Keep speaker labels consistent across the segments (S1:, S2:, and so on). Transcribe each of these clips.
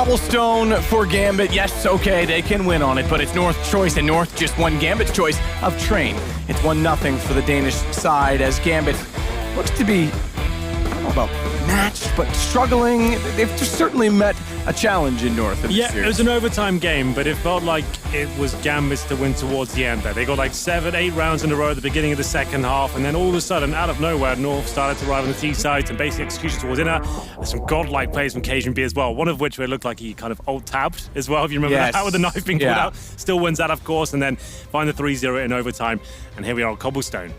S1: Cobblestone for Gambit. Yes, okay, they can win on it, but it's North's choice, and North just won Gambit's choice of Train. It's 1-0 for the Danish side as Gambit looks to be, I don't know about matched, but struggling. They've just certainly met a challenge in North.
S2: Yeah, it was an overtime game, but it felt like it was Gambit's to win towards the end there. They got like 7-8 rounds in a row at the beginning of the second half, and then all of a sudden, out of nowhere, North started to arrive on the T side, some basic execution towards inner. There's some godlike plays from Cajun B as well, one of which it looked like he kind of alt-tabbed as well, if you remember that, with the knife being pulled out. Still wins that, of course, and then find the 3-0 in overtime, and here we are on Cobblestone.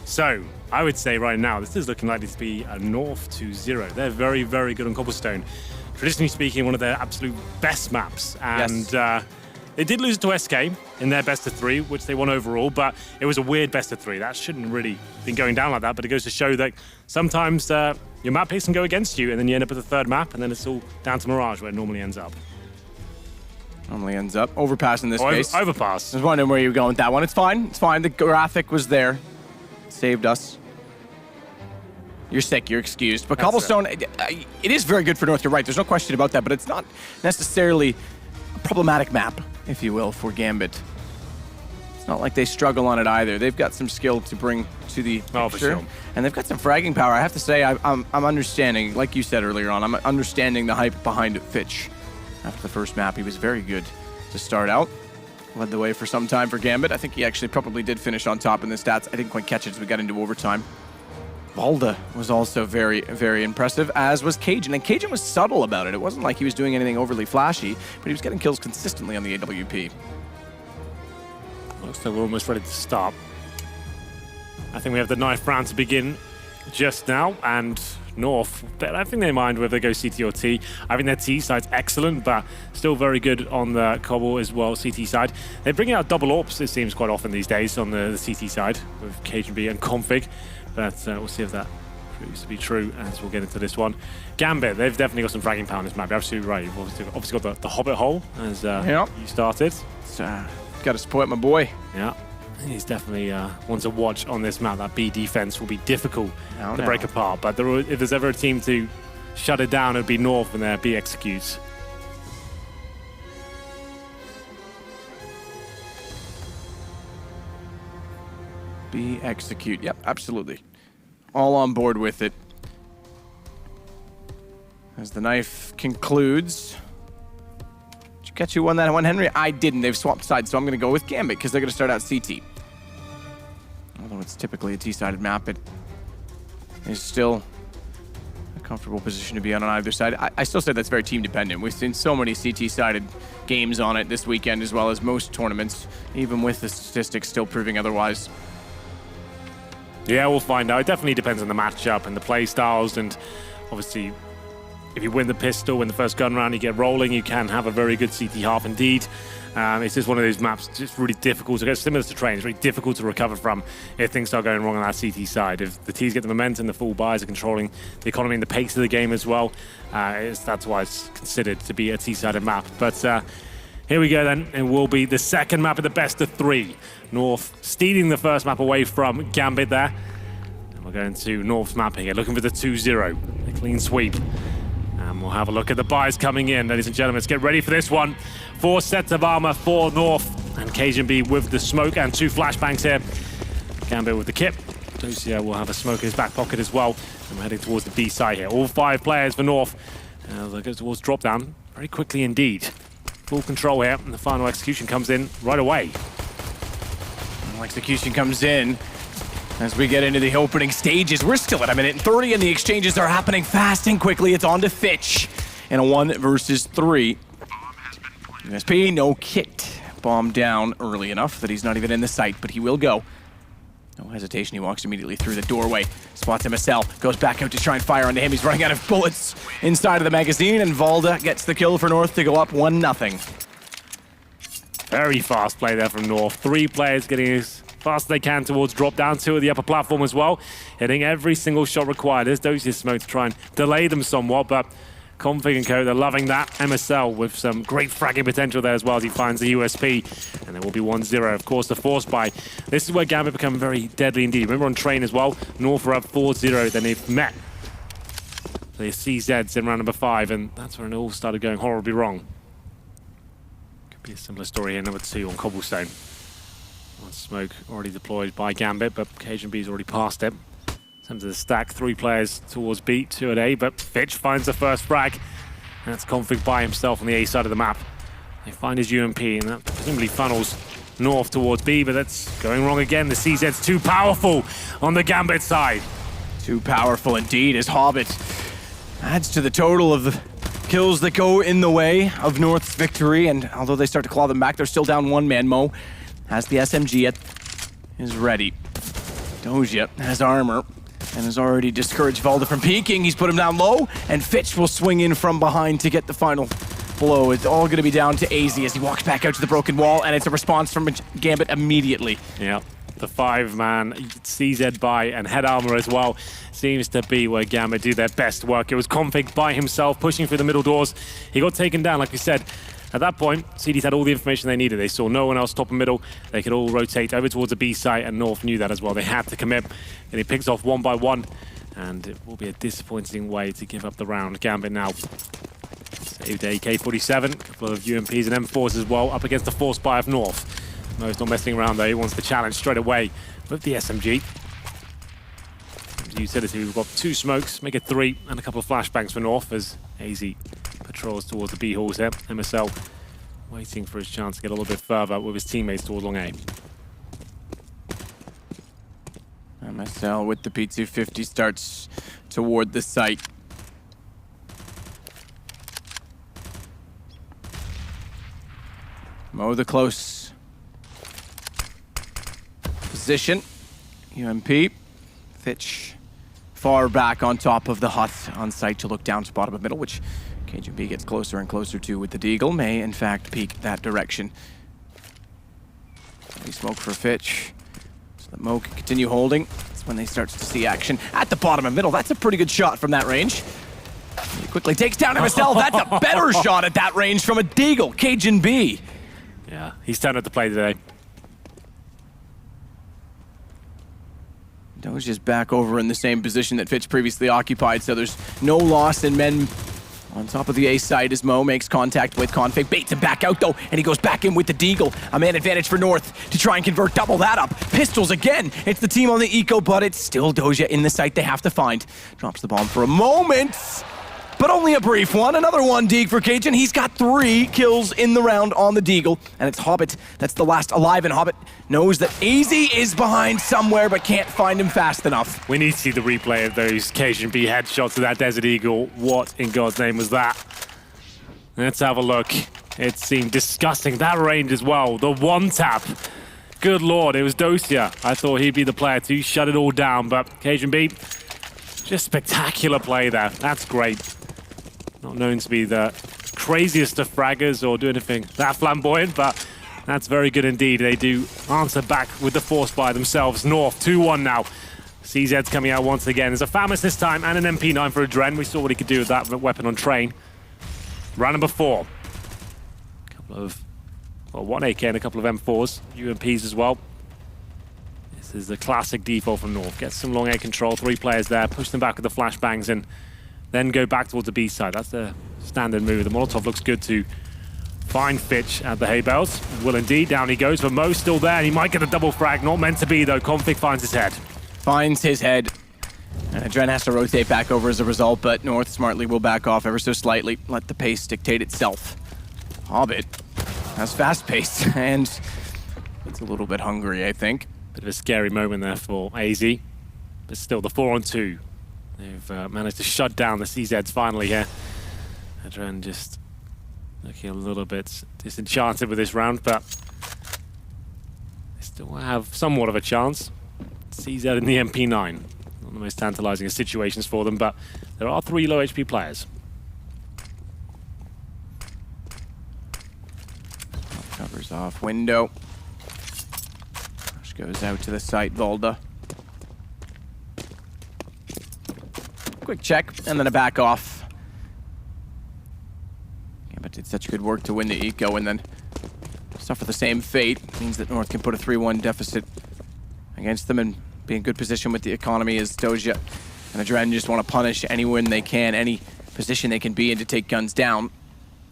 S2: So, I would say right now, this is looking likely to be a North 2-0. They're very, very good on Cobblestone. Traditionally speaking, one of their absolute best maps. And they did lose to SK in their best of 3, which they won overall, but it was a weird best of 3. That shouldn't really been going down like that, but it goes to show that sometimes your map picks can go against you, and then you end up with a third map, and then it's all down to Mirage where it normally ends up.
S1: Overpass in this case.
S2: Overpass.
S1: I was wondering where you were going with that one. It's fine. It's fine. The graphic was there. It saved us. You're sick, you're excused. But Cobblestone, it is very good for North, you're right, there's no question about that, but it's not necessarily a problematic map, if you will, for Gambit. It's not like they struggle on it either. They've got some skill to bring to the picture,
S2: for sure.
S1: And they've got some fragging power. I have to say, I'm understanding, like you said earlier on, I'm understanding the hype behind Fitch. After the first map, he was very good to start out. Led the way for some time for Gambit. I think he actually probably did finish on top in the stats. I didn't quite catch it as we got into overtime. Valda was also very, very impressive, as was Cajun. And Cajun was subtle about it. It wasn't like he was doing anything overly flashy, but he was getting kills consistently on the AWP.
S2: Looks like we're almost ready to start. I think we have the knife round to begin just now, and North, I think they mind whether they go CT or T. I think their T side's excellent, but still very good on the Cobble as well, CT side. They're bringing out double AWPs, it seems, quite often these days on the CT side with Cajun B and Config. But we'll see if that proves to be true as we'll get into this one. Gambit, they've definitely got some fragging power in this map. You're absolutely right. You've obviously got the Hobbit hole as you started.
S1: Got to support my boy.
S2: Yeah, he's definitely one to watch on this map. That B defense will be difficult to break apart. But if there's ever a team to shut it down, it would be North and their B executes.
S1: B execute. Yep, absolutely. All on board with it. As the knife concludes. Did you catch who won that one, Henry? I didn't. They've swapped sides, so I'm going to go with Gambit because they're going to start out CT. Although it's typically a T-sided map, it is still a comfortable position to be on either side. I still say that's very team dependent. We've seen so many CT-sided games on it this weekend, as well as most tournaments, even with the statistics still proving otherwise.
S2: Yeah, we'll find out. It definitely depends on the matchup and the play styles, and obviously if you win the pistol in the first gun round, you get rolling, you can have a very good CT half indeed. It's just one of those maps, just really difficult to go, similar to Train, it's really difficult to recover from if things start going wrong on that CT side. If the T's get the momentum, the full buys are controlling the economy and the pace of the game as well, that's why it's considered to be a T-sided map. But here we go then, it will be the second map of the best of 3. North stealing the first map away from Gambit there. And we're going to North's map here, looking for the 2-0, a clean sweep. And we'll have a look at the buys coming in, ladies and gentlemen. Let's get ready for this one. 4 sets of armor for North, and Cajun B with the smoke and 2 flashbangs here. Gambit with the kit. Dosia will have a smoke in his back pocket as well. And we're heading towards the B side here. All 5 players for North. They'll go towards drop down very quickly indeed. Full control here, and the final execution comes in right away.
S1: Final execution comes in as we get into the opening stages. We're still at 1:30, and the exchanges are happening fast and quickly. It's on to Fitch in a 1 versus 3. USP, no kit. Bomb down early enough that he's not even in the sight, but he will go. No hesitation, he walks immediately through the doorway. Spots MSL, goes back out to try and fire onto him. He's running out of bullets inside of the magazine, and Valda gets the kill for North to go up 1-0.
S2: Very fast play there from North. 3 players getting as fast as they can towards drop down, 2 at the upper platform as well. Hitting every single shot required. There's Dosia's smoke to try and delay them somewhat, but Config and Co, they're loving that. MSL with some great fragging potential there as well as he finds the USP. And there will be 1-0. Of course, the force buy. This is where Gambit become very deadly indeed. Remember on Train as well, North are up 4-0, then they've met the CZs in round number 5, and that's when it all started going horribly wrong. Could be a similar story here, number 2 on Cobblestone. One smoke already deployed by Gambit, but KGB's already passed it. In terms of the stack, 3 players towards B, 2 at A, but Fitch finds the first frag. And that's Config by himself on the A side of the map. They find his UMP, and that presumably funnels north towards B, but that's going wrong again. The CZ's too powerful on the Gambit side.
S1: Too powerful indeed as Hobbit adds to the total of the kills that go in the way of North's victory, and although they start to claw them back, they're still down 1 man. Mo has the SMG is ready. Doja has armor and has already discouraged Valda from peeking. He's put him down low, and Fitch will swing in from behind to get the final blow. It's all going to be down to AZ as he walks back out to the broken wall, and it's a response from Gambit immediately.
S2: Yeah, the 5-man CZ buy and head armor as well seems to be where Gambit do their best work. It was Config by himself pushing through the middle doors. He got taken down, like we said. At that point, CDs had all the information they needed. They saw no one else top and middle. They could all rotate over towards the B site, and North knew that as well. They had to commit, and he picks off 1 by 1, and it will be a disappointing way to give up the round. Gambit now saved AK-47, a couple of UMPs and M4s as well, up against the force buy of North. Mo's not messing around though. He wants the challenge straight away with the SMG. As utility, we've got 2 smokes, make it 3, and a couple of flashbangs for North as AZ patrols towards the B halls here. MSL waiting for his chance to get a little bit further with his teammates towards long A.
S1: MSL with the P250 starts toward the site. Mo the close position. UMP. Fitch far back on top of the hut on site to look down to bottom of middle, which KGB gets closer and closer to with the Deagle. May, in fact, peek that direction. We smoke for Fitch, so that Mo can continue holding. That's when they start to see action at the bottom of middle. That's a pretty good shot from that range. He quickly takes down MSL. That's a better shot at that range from a Deagle. KGB.
S2: Yeah, he's turned out to play today.
S1: Doja's back over in the same position that Fitch previously occupied, so there's no loss in men on top of the A side as Mo makes contact with Config. Baits him back out though, and he goes back in with the Deagle. A man advantage for North to try and convert, double that up. Pistols again. It's the team on the eco, but it's still Doja in the site they have to find. Drops the bomb for a moment, but only a brief one. Another 1 Deag for Cajun. He's got 3 kills in the round on the Deagle, and it's Hobbit that's the last alive, and Hobbit knows that AZ is behind somewhere but can't find him fast enough.
S2: We need to see the replay of those KGB headshots to that Desert Eagle. What in God's name was that? Let's have a look. It seemed disgusting. That range as well. The 1-tap. Good lord, it was Dosia. I thought he'd be the player to shut it all down, but KGB, just spectacular play there. That's great. Not known to be the craziest of fraggers or do anything that flamboyant, but that's very good indeed. They do answer back with the force by themselves. North, 2-1 now. CZ's coming out once again. There's a FAMAS this time and an MP9 for a Dren. We saw what he could do with that weapon on train. Round number 4. A couple of, well, 1 AK and a couple of M4s, UMPs as well. This is the classic default from North. Get some long A control, 3 players there, push them back with the flashbangs and then go back towards the B side. That's the standard move. The Molotov looks good to find Fitch at the hay bales. Will indeed, down he goes, but Mo's still there, and he might get a double frag. Not meant to be, though. Config finds his head.
S1: Finds his head. And Dren has to rotate back over as a result, but North smartly will back off ever so slightly. Let the pace dictate itself. Hobbit has fast pace, and it's a little bit hungry, I think.
S2: Bit of a scary moment there for AZ, but still the 4-on-2. They've managed to shut down the CZs finally here. Dren just looking a little bit disenchanted with this round, but they still have somewhat of a chance. CZ in the MP9. Not the most tantalizing of situations for them, but there are 3 low HP players.
S1: Covers off window. Rush goes out to the site, Volda. Quick check, and then a back off. Gambit did such good work to win the eco, and then suffer the same fate. Means that North can put a 3-1 deficit against them and be in good position with the economy as Doja And the Dren just want to punish anyone they can, any position they can be in to take guns down,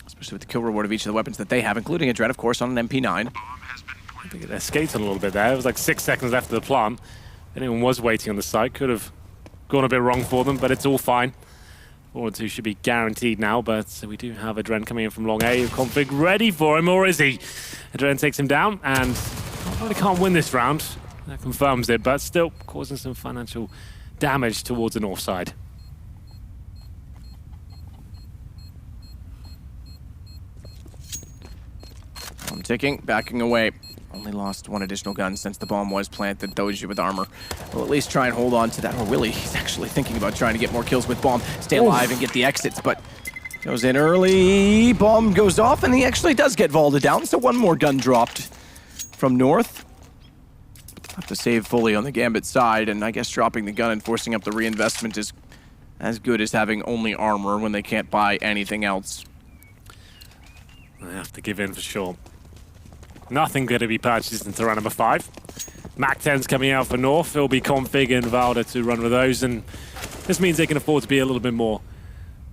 S1: especially with the kill reward of each of the weapons that they have, including a Dren, of course, on an MP9.
S2: I think it escaped a little bit there. It was like 6 seconds left of the plant. Anyone was waiting on the site. Could have gone a bit wrong for them, but it's all fine. 4-2 should be guaranteed now, but we do have a Dren coming in from long A. Config ready for him, or is he? A Dren takes him down, and really can't win this round. That confirms it, but still causing some financial damage towards the north side.
S1: I'm ticking, backing away. Only lost one additional gun since the bomb was planted. Doji with armor will at least try and hold on to that. Or Willie, he's actually thinking about trying to get more kills with bomb, stay alive and get the exits, but goes in early. Bomb goes off, and he actually does get vaulted down. So one more gun dropped from north. Have to save fully on the Gambit side, and I guess dropping the gun and forcing up the reinvestment is as good as having only armor when they can't buy anything else.
S2: They have to give in for sure. Nothing going to be purchased into round number 5. Mac 10's coming out for North. It'll be Config and Valda to run with those, and this means they can afford to be a little bit more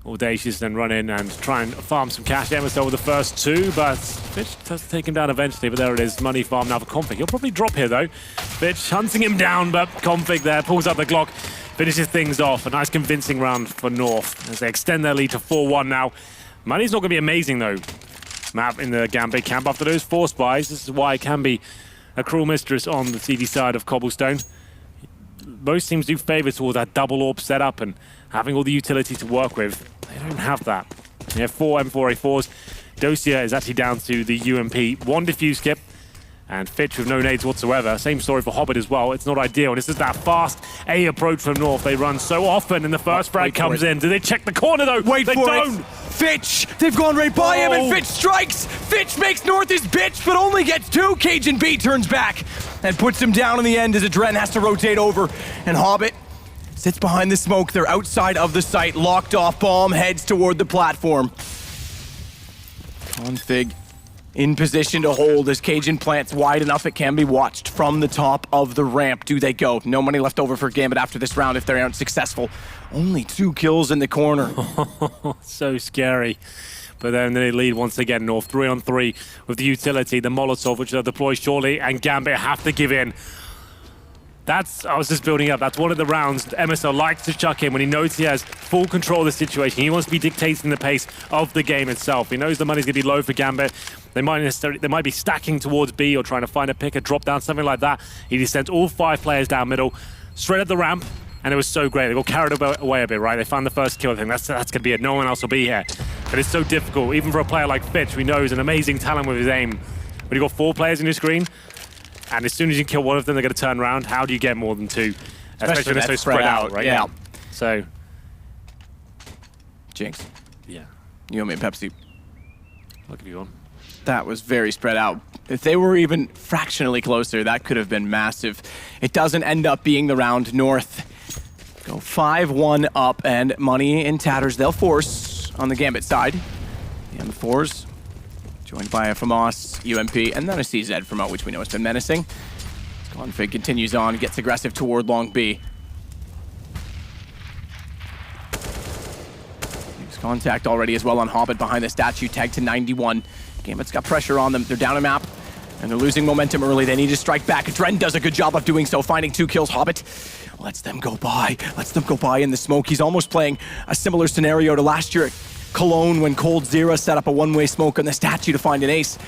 S2: audacious and run in and try and farm some cash. MSL with the first 2, but Fitch does take him down eventually, but there it is. Money farm now for Config. He'll probably drop here though. Fitch hunting him down, but Config there pulls out the Glock, finishes things off. A nice convincing round for North as they extend their lead to 4-1 now. Money's not going to be amazing though. Map in the Gambit camp after those 4 spies. This is why it can be a cruel mistress on the TD side of Cobblestone. Most teams do favor towards that double orb setup and having all the utility to work with. They don't have that. They have 4 M4A4s. Dosia is actually down to the UMP. 1 defuse kit. And Fitch with no nades whatsoever. Same story for Hobbit as well. It's not ideal. This is that fast A approach from North. They run so often, and the first frag comes in. Do they check the corner though?
S1: Wait
S2: they
S1: for
S2: don't.
S1: it. Fitch! They've gone right by him, and Fitch strikes! Fitch makes North his bitch, but only gets 2. Cajun B turns back and puts him down in the end as a Dren has to rotate over. And Hobbit sits behind the smoke. They're outside of the site, locked off. Bomb heads toward the platform. Config in position to hold as Cajun plants wide enough it can be watched from the top of the ramp. Do they go? No money left over for Gambit after this round if they aren't successful. Only 2 kills in the corner.
S2: So scary. But then they lead once again, North 3-on-3 with the utility, the Molotov, which they'll deploy shortly, and Gambit have to give in. I was just building up. That's one of the rounds MSL likes to chuck in when he knows he has full control of the situation. He wants to be dictating the pace of the game itself. He knows the money's going to be low for Gambit. They might be stacking towards B or trying to find a pick, a drop down, something like that. He just sends all 5 players down middle, straight at the ramp, and it was so great. They got carried away a bit, right? They found the first kill. I think that's going to be it. No one else will be here. But it's so difficult, even for a player like Fitch, we know he's an amazing talent with his aim. When you've got 4 players in your screen, and as soon as you kill one of them, they're going to turn around. How do you get more than 2? Especially when they're so spread out, right?
S1: Yeah.
S2: So,
S1: Jinx,
S2: yeah.
S1: you owe me a Pepsi.
S2: I'll give you one.
S1: That was very spread out. If they were even fractionally closer, that could have been massive. It doesn't end up being the round. North go 5-1 up, and money in tatters. They'll force on the Gambit side. The M4s joined by a FAMAS, UMP, and then a CZ from O, which we know has been menacing. Config continues on, gets aggressive toward long B. There's contact already as well on Hobbit behind the statue, tagged to 91. Gambit's got pressure on them. They're down a map, and they're losing momentum early. They need to strike back. Dren does a good job of doing so, finding 2 kills. Hobbit lets them go by. Lets them go by in the smoke. He's almost playing a similar scenario to last year at Cologne when Cold Zero set up a one-way smoke on the statue to find an ace.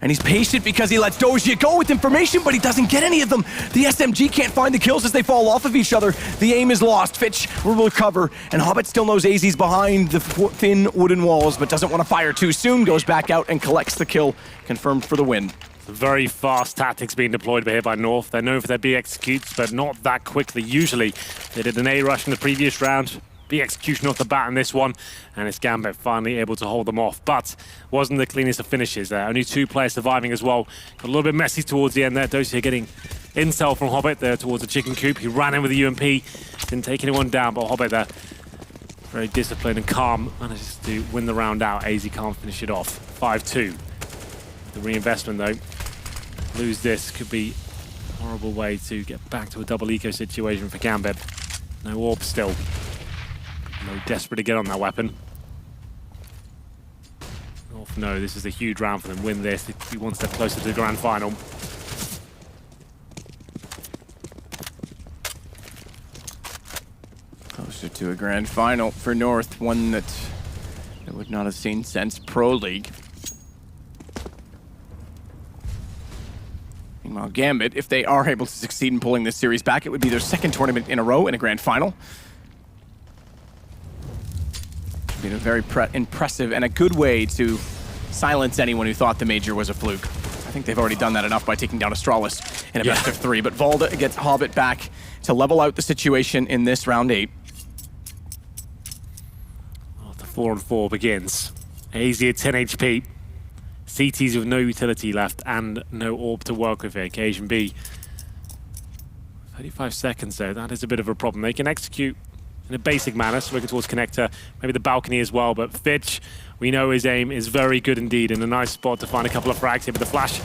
S1: And he's patient because he lets Doja go with information, but he doesn't get any of them. The SMG can't find the kills as they fall off of each other. The aim is lost. Fitch will recover, and Hobbit still knows AZ's behind the thin wooden walls, but doesn't want to fire too soon. Goes back out and collects the kill, confirmed for the win.
S2: Very fast tactics being deployed here by North. They're known for their B executes, but not that quickly. Usually, they did an A rush in the previous round. B execution off the bat in this one, and it's Gambit finally able to hold them off. But wasn't the cleanest of finishes there. Only 2 players surviving as well. Got a little bit messy towards the end there. Dosia getting intel from Hobbit there towards the chicken coop. He ran in with the UMP. Didn't take anyone down, but Hobbit there, very disciplined and calm, manages to win the round out. AZ can't finish it off. 5-2. The reinvestment though. Lose this could be a horrible way to get back to a double eco situation for Gambit. No orb still. No, desperate to get on that weapon. North, no, this is a huge round for them. Win this, they'd be one step closer to the grand final.
S1: Closer to a grand final for North, one that would not have seen since Pro League. Meanwhile, Gambit, if they are able to succeed in pulling this series back, it would be their second tournament in a row in a grand final. It'd be a very impressive and a good way to silence anyone who thought the major was a fluke. I think they've already done that enough by taking down Astralis in a best of 3, but Valda gets Hobbit back to level out the situation in this round 8.
S2: Oh, the 4-on-4 begins. AZ at 10 HP. CTs with no utility left and no orb to work with here. Occasion B. 35 seconds though, that is a bit of a problem. They can execute in a basic manner, so looking towards connector, maybe the balcony as well, but Fitch, we know his aim is very good indeed, in a nice spot to find a couple of frags here, but the flash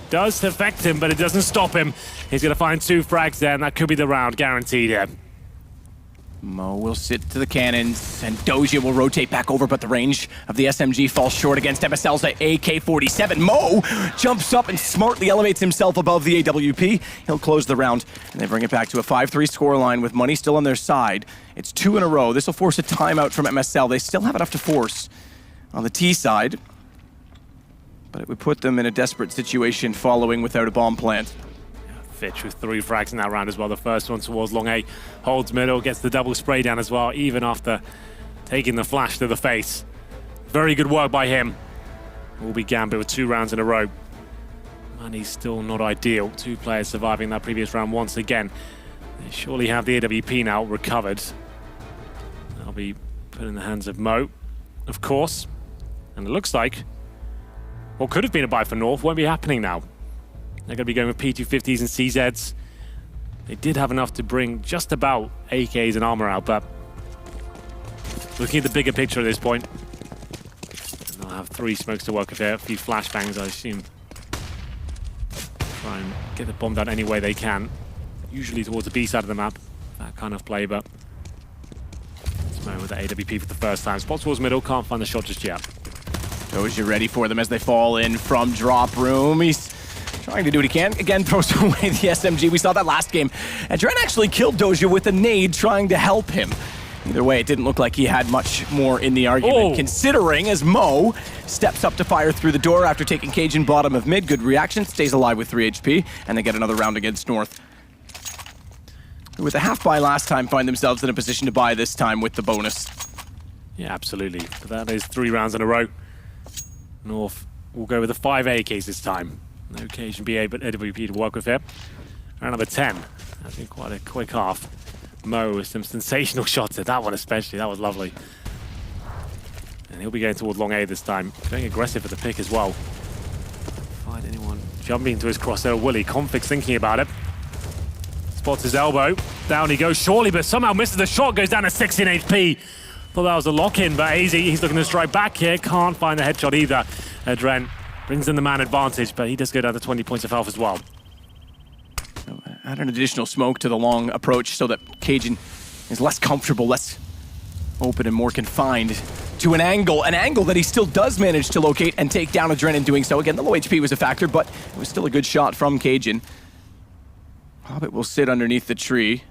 S2: does affect him, but it doesn't stop him. He's going to find 2 frags there, and that could be the round, guaranteed here.
S1: Mo will sit to the cannons, and Doja will rotate back over, but the range of the SMG falls short against MSL's AK-47. Mo jumps up and smartly elevates himself above the AWP. He'll close the round, and they bring it back to a 5-3 scoreline with money still on their side. It's 2 in a row. This will force a timeout from MSL. They still have enough to force on the T side, but it would put them in a desperate situation following without a bomb plant.
S2: Fitch with 3 frags in that round as well. The first one towards long A, holds middle, gets the double spray down as well, even after taking the flash to the face. Very good work by him. Will be Gambit with 2 rounds in a row. Money's still not ideal. 2 players surviving that previous round once again. They surely have the AWP now recovered. That'll be put in the hands of Mo, of course. And it looks like what could have been a buy for North won't be happening now. They're going to be going with P250s and CZs. They did have enough to bring just about AKs and armor out, but looking at the bigger picture at this point, they'll have 3 smokes to work with here, a few flashbangs, I assume. Try and get the bomb down any way they can, usually towards the B side of the map, that kind of play, but it's Mo with the AWP for the first time. Spot towards middle, can't find the shot just yet.
S1: Doja ready for them as they fall in from drop room. He's trying to do what he can. Again, throws away the SMG. We saw that last game. And Dren actually killed Doja with a nade trying to help him. Either way, it didn't look like he had much more in the argument, considering as Mo steps up to fire through the door after taking Cajun bottom of mid. Good reaction, stays alive with 3 HP, and they get another round against North. With a half buy last time, find themselves in a position to buy this time with the bonus.
S2: Yeah, absolutely. But that is 3 rounds in a row. North will go with the 5 AKs this time. No occasion BA, but AWP to work with here. Round number 10. That's been quite a quick half. Mo with some sensational shots at that one especially. That was lovely. And he'll be going towards long A this time. Going aggressive at the pick as well. Find anyone jumping into his crosshair. Willie, Conflict's thinking about it. Spots his elbow. Down he goes surely, but somehow misses the shot. Goes down to 16 HP. Thought that was a lock-in, but AZ, he's looking to strike back here. Can't find the headshot either. Dren brings in the man advantage, but he does go down to 20 points of health as well.
S1: Add an additional smoke to the long approach so that Cajun is less comfortable, less open and more confined to an angle that he still does manage to locate and take down Adren in doing so. Again, the low HP was a factor, but it was still a good shot from Cajun. Hobbit will sit underneath the tree.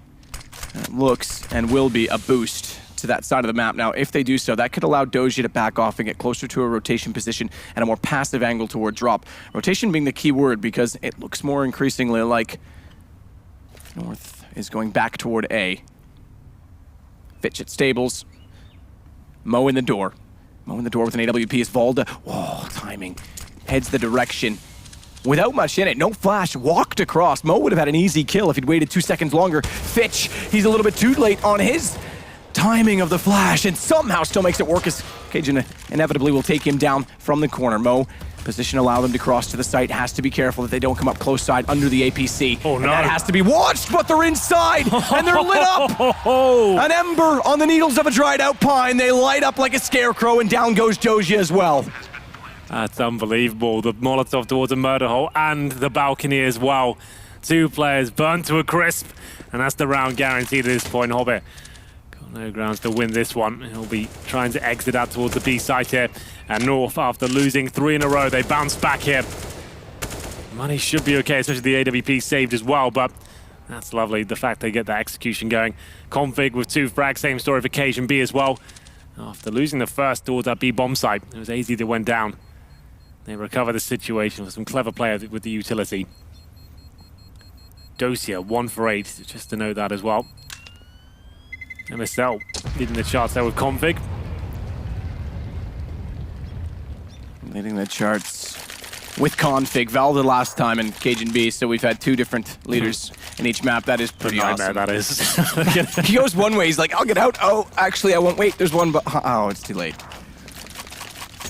S1: It looks and will be a boost to that side of the map. Now, if they do so, that could allow Doja to back off and get closer to a rotation position and a more passive angle toward drop. Rotation being the key word because it looks more increasingly like North is going back toward A. Fitch at stables. Mo in the door. Mo in the door with an AWP is Valda. Oh, timing. Heads the direction. Without much in it, no flash, walked across. Mo would have had an easy kill if he'd waited 2 seconds longer. Fitch, he's a little bit too late on his timing of the flash and somehow still makes it work as Cajun inevitably will take him down from the corner. Mo, position allow them to cross to the site, has to be careful that they don't come up close side under the APC.
S2: Oh, no.
S1: And that has to be watched, but they're inside and they're lit up. An ember on the needles of a dried out pine. They light up like a scarecrow and down goes Doja as well.
S2: That's unbelievable. The Molotov towards a murder hole and the balcony as well 2 players burned to a crisp, and that's the round guaranteed at this point. Hobbit got no grounds to win this one. He'll be trying to exit out towards the B site here. And North, after losing 3 in a row, they bounce back here. Money should be okay, especially the AWP saved as well, but that's lovely, the fact they get that execution going. Config with 2 frags, same story for Cajun B as well. After losing the first towards that B bomb site, it was AZ that went down. They recover the situation with some clever play with the utility. Dosia, 1 for 8, just to note that as well. MSL leading the charts there with Config.
S1: Leading the charts with Config. Val the last time in Cajun B, so we've had 2 different leaders in each map. That is pretty awesome.
S2: That is.
S1: He goes one way, he's like, I'll get out. Oh, actually, I won't wait. There's one, but oh, it's too late.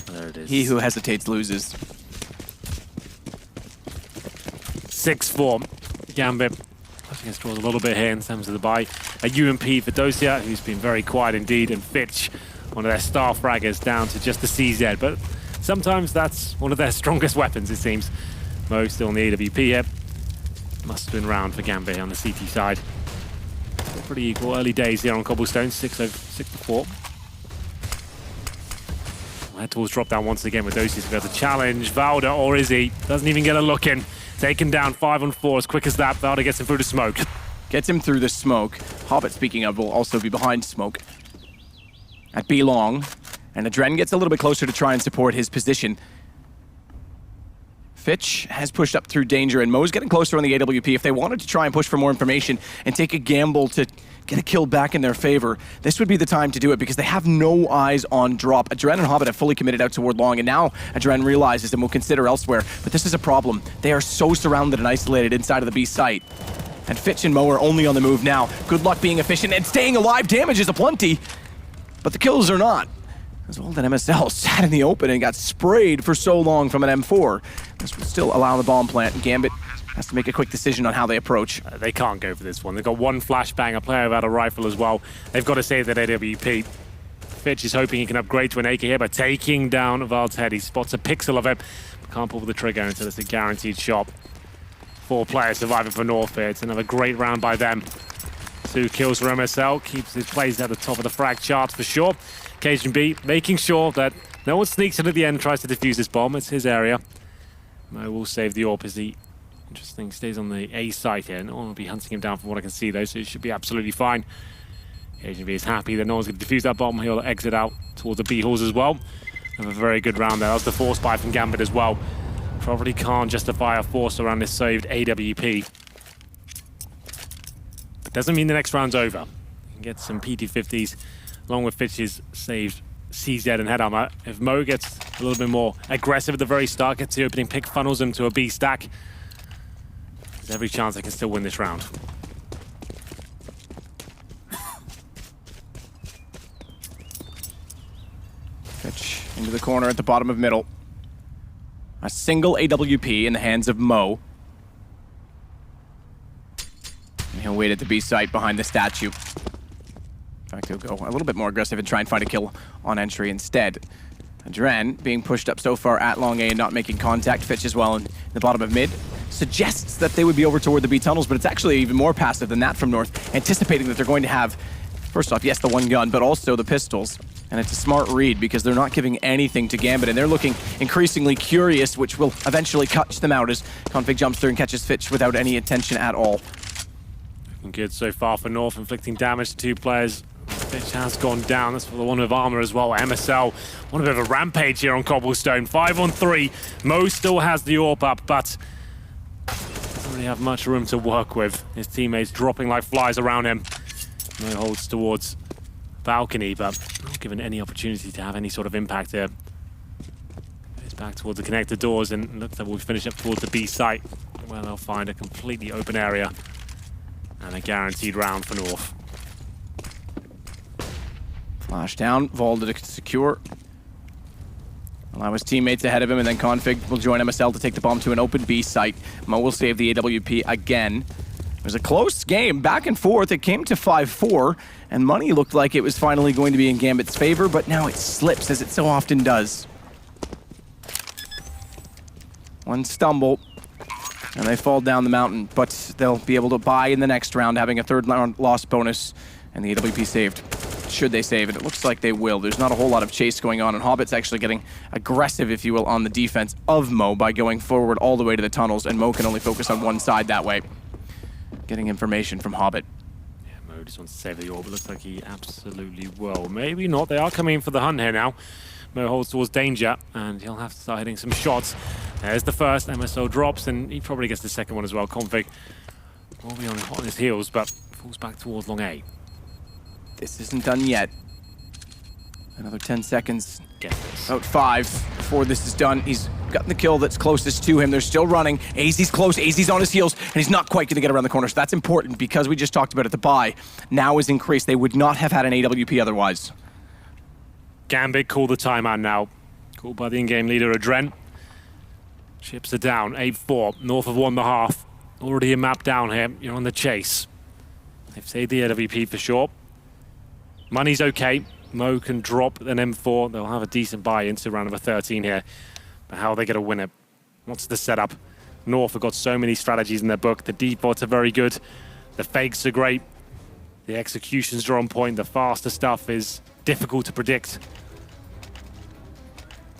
S2: There it is.
S1: He who hesitates loses.
S2: 6-4. Gambit pushing his draws a little bit here in terms of the buy. A UMP for Dosia, who's been very quiet indeed, and Fitch, one of their star fraggers, down to just the CZ. But sometimes that's one of their strongest weapons, it seems. Mo still in the AWP here. Must win round for Gambit on the CT side. Still pretty equal. Early days here on Cobblestone, 6-4. Headtools drop down once again with Dosia to be able to challenge Valda, or is he? Doesn't even get a look in. Taken down 5-on-4 as quick as that. Valda gets him through the smoke.
S1: Gets him through the smoke. Hobbit, speaking of, will also be behind smoke at B long. And Adren gets a little bit closer to try and support his position. Fitch has pushed up through danger, and Mo's getting closer on the AWP. If they wanted to try and push for more information and take a gamble to get a kill back in their favor, this would be the time to do it because they have no eyes on drop. Adren and Hobbit have fully committed out toward long, and now Adren realizes and will consider elsewhere. But this is a problem. They are so surrounded and isolated inside of the B site. And Fitch and Mo are only on the move now. Good luck being efficient and staying alive. Damage is aplenty, but the kills are not. As well, that MSL sat in the open and got sprayed for so long from an M4. This will still allow the bomb plant, and Gambit has to make a quick decision on how they approach.
S2: They can't go for this one. They've got 1 flashbang, a player without a rifle as well. They've got to save that AWP. Fitch is hoping he can upgrade to an AK here by taking down Vald's head. He spots a pixel of it, but can't pull the trigger until it's a guaranteed shot. 4 players surviving for North here. It's another great round by them. 2 kills for MSL, keeps his plays at the top of the frag charts for sure. Cajun B making sure that no one sneaks in at the end and tries to defuse this bomb. It's his area. Mo will save the AWP as he, interesting, stays on the A site here. No one will be hunting him down from what I can see though, so it should be absolutely fine. Cajun B is happy that no one's going to defuse that bomb. He'll exit out towards the B halls as well. Have a very good round there. That was the force buy from Gambit as well. Probably can't justify a force around this saved AWP. But doesn't mean the next round's over. You can get some PT50s along with Fitch's saved CZ and head armor. If Mo gets a little bit more aggressive at the very start, gets the opening pick, funnels them to a B stack, there's every chance they can still win this round.
S1: Fitch into the corner at the bottom of middle. A single AWP in the hands of Mo. And he'll wait at the B site behind the statue. In fact, he'll go a little bit more aggressive and try and find a kill on entry instead. Adren being pushed up so far at long A and not making contact. Fitch as well in the bottom of mid. Suggests that they would be over toward the B tunnels, but it's actually even more passive than that from North, anticipating that they're going to have, first off, yes, the 1 gun, but also the pistols. And it's a smart read because they're not giving anything to Gambit, and they're looking increasingly curious, which will eventually catch them out as Config jumps through and catches Fitch without any attention at all.
S2: Looking good so far for North, inflicting damage to 2 players. Fitch has gone down. That's for the one with armor as well. MSL, one bit of a rampage here on Cobblestone. 5-on-3. Mo still has the AWP up, but doesn't really have much room to work with. His teammates dropping like flies around him. Mo holds towards balcony, but not given any opportunity to have any sort of impact here. It's back towards the connector doors, and looks like we'll finish up towards the B site, where they'll find a completely open area and a guaranteed round for North.
S1: Flash down, Volda to secure. Allow his teammates ahead of him, and then Config will join MSL to take the bomb to an open B site. Mo will save the AWP again. It was a close game, back and forth. It came to 5-4, and money looked like it was finally going to be in Gambit's favor, but now it slips, as it so often does. One stumble, And they fall down the mountain, but they'll be able to buy in the next round, having a third round loss bonus, and the AWP saved. Should they save it? It looks like they will. There's not a whole lot of chase going on, and Hobbit's actually getting aggressive, if you will, on the defense of Mo by going forward all the way to the tunnels, and Mo can only focus on one side that way. Getting information from Hobbit.
S2: Yeah, Mo just wants to save the orb. It looks like he absolutely will. Maybe not. They are coming in for the hunt here now. Mo holds towards danger, and he'll have to start hitting some shots. There's the first. MSO drops, and he probably gets the second one as well. Config will be on his heels, but falls back towards long A.
S1: This isn't done yet. Another 10 seconds.
S2: Get this.
S1: About 5 before this is done. He's gotten the kill that's closest to him. They're still running. AZ's close. AZ's on his heels, and he's not quite going to get around the corner. So that's important because we just talked about it. The buy now is increased. They would not have had an AWP otherwise.
S2: Gambit called the timeout now. Called by the in-game leader, Adren. Chips are down. 8-4. North of 1.5. Already a map down here. You're on the chase. They've saved the AWP for sure. Money's okay. Mo can drop an M4. They'll have a decent buy into round number 13 here. But how are they going to win it? What's the setup? North have got so many strategies in their book. The defaults are very good. The fakes are great. The executions are on point. The faster stuff is difficult to predict.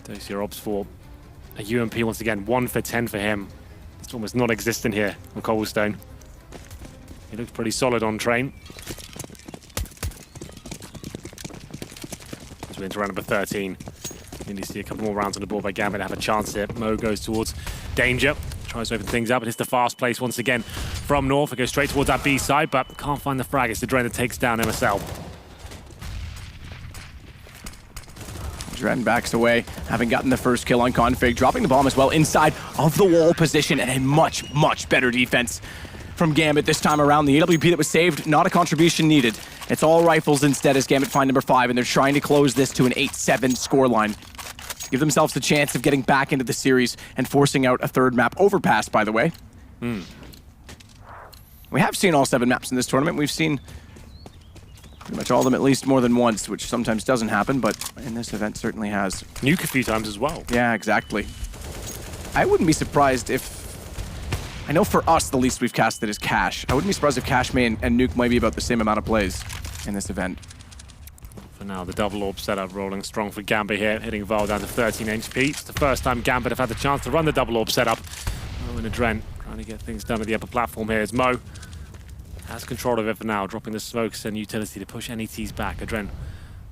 S2: Dosia opts for a UMP once again. 1 for 10 for him. It's almost non-existent here on Cobblestone. He looks pretty solid on train. As we enter round number 13. We need to see a couple more rounds on the board by Gambit to have a chance here. Mo goes towards danger. Tries to open things up, and it's the fast place once again from North. It goes straight towards that B side, but can't find the frag. It's the Dren that takes down MSL.
S1: Dren backs away, having gotten the first kill on Config, dropping the bomb as well inside of the wall position, and a much, much better defense from Gambit this time around. The AWP that was saved, not a contribution needed. It's all rifles instead as Gambit find number 5, and they're trying to close this to an 8-7 scoreline. Give themselves the chance of getting back into the series and forcing out a third map overpass, by the way. We have seen all 7 maps in this tournament. We've seen pretty much all of them at least more than once, which sometimes doesn't happen, but in this event certainly has.
S2: Nuke a few times as well.
S1: Yeah, exactly. I wouldn't be surprised if... I know for us, the least we've casted is Cash. I wouldn't be surprised if Cash May and Nuke might be about the same amount of plays in this event.
S2: For now, the double orb setup rolling strong for Gambit here, hitting Val down to 13 HP. It's the first time Gambit have had the chance to run the double orb setup. Mo and Adren trying to get things done at the upper platform here as Mo has control of it for now, dropping the smokes and utility to push NETs back. Adren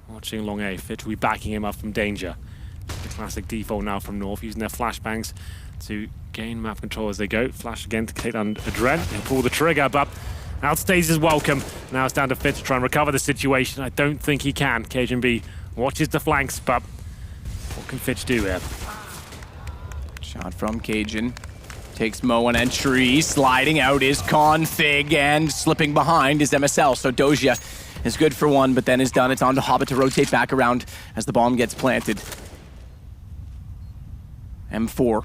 S2: watching long A. Fitch will be backing him up from danger. The classic default now from North, using their flashbangs to gain map control as they go. Flash again to take down Adren. He'll pull the trigger, but outstays his welcome. Now it's down to Fitch to try and recover the situation. I don't think he can. Cajun B watches the flanks, but what can Fitch do here?
S1: Shot from Cajun. Takes Mo on entry. Sliding out is Config, and slipping behind is MSL. So Doja is good for 1, but then is done. It's on to Hobbit to rotate back around as the bomb gets planted. M4.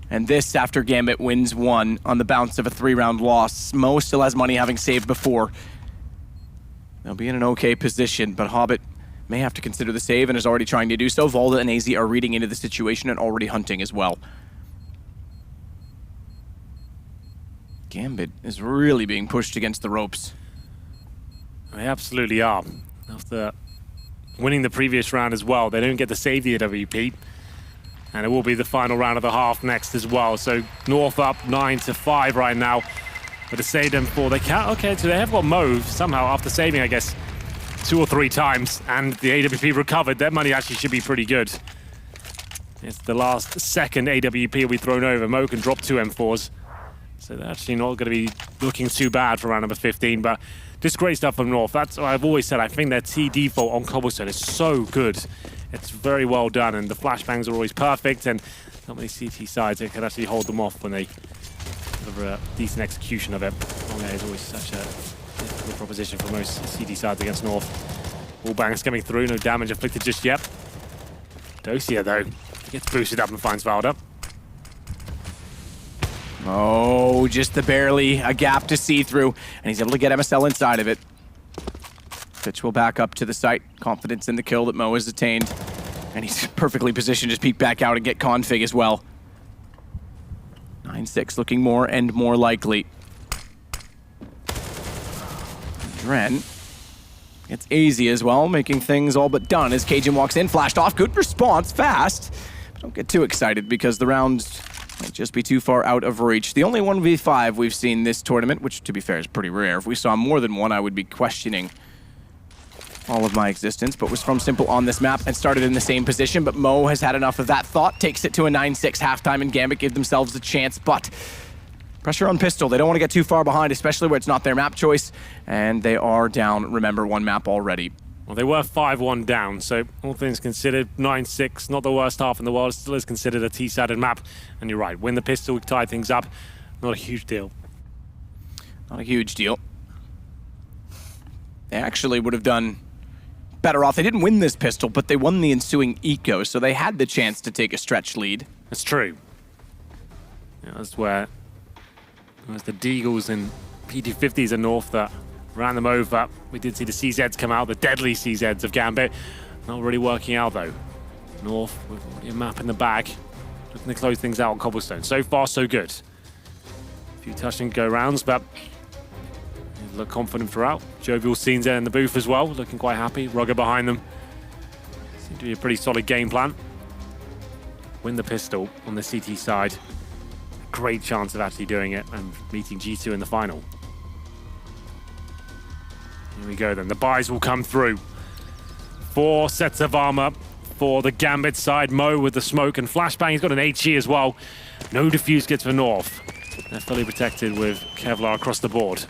S1: And this after Gambit wins 1 on the bounce of a 3-round loss. Mo still has money, having saved before. They'll be in an okay position, but Hobbit may have to consider the save and is already trying to do so. Volda and AZ are reading into the situation and already hunting as well. Gambit is really being pushed against the ropes.
S2: They absolutely are. After winning the previous round as well, they don't get to save the AWP. And it will be the final round of the half next as well. So North up 9-5 right now. But to save them 4, they can't. Okay, so they have got Mo somehow after saving, I guess, 2 or 3 times. And the AWP recovered. Their money actually should be pretty good. It's the last second AWP will be thrown over. Mo can drop 2 M4s. So they're actually not going to be looking too bad for round number 15. But just great stuff from North. That's what I've always said. I think their T default on Cobblestone is so good. It's very well done, and the flashbangs are always perfect, and not many CT sides that can actually hold them off when they have a decent execution of it. Long A is always such a difficult proposition for most CT sides against North. All bangs coming through, no damage inflicted just yet. Dosia, though, gets boosted up and finds Valda.
S1: Oh, just barely a gap to see through, and he's able to get MSL inside of it. Fitch will back up to the site. Confidence in the kill that Mo has attained. And he's perfectly positioned to just peek back out and get Config as well. 9-6 looking more and more likely. Dren gets easy as well, making things all but done as Cajun walks in, flashed off. Good response, fast. But don't get too excited because the rounds might just be too far out of reach. The only 1v5 we've seen this tournament, which to be fair is pretty rare. If we saw more than one, I would be questioning all of my existence, but was from Simple on this map and started in the same position. But Mo has had enough of that thought, takes it to a 9-6 halftime, and Gambit gave themselves a chance, but pressure on Pistol. They don't want to get too far behind, especially where it's not their map choice, and they are down, remember, one map already.
S2: Well, they were 5-1 down, so all things considered, 9-6, not the worst half in the world, still is considered a T-sided map. And you're right, win the Pistol, tie things up, not a huge deal.
S1: Not a huge deal. They actually would have done better off. They didn't win this Pistol, but they won the ensuing Eco, so they had the chance to take a stretch lead.
S2: That's true. Yeah, that's where it was the Deagles and PT50s in North that ran them over. We did see the CZs come out, the deadly CZs of Gambit. Not really working out though. North with already a map in the bag, looking to close things out on Cobblestone. So far, so good. A few touch and go rounds, but they look confident throughout. Jovial scenes there in the booth as well, looking quite happy. Rugger behind them. Seemed to be a pretty solid game plan. Win the Pistol on the CT side. Great chance of actually doing it and meeting G2 in the final. Here we go then, the buys will come through. 4 sets of armor for the Gambit side. Mo with the smoke and flashbang, he's got an HE as well. No defuse gets for North. They're fully protected with Kevlar across the board.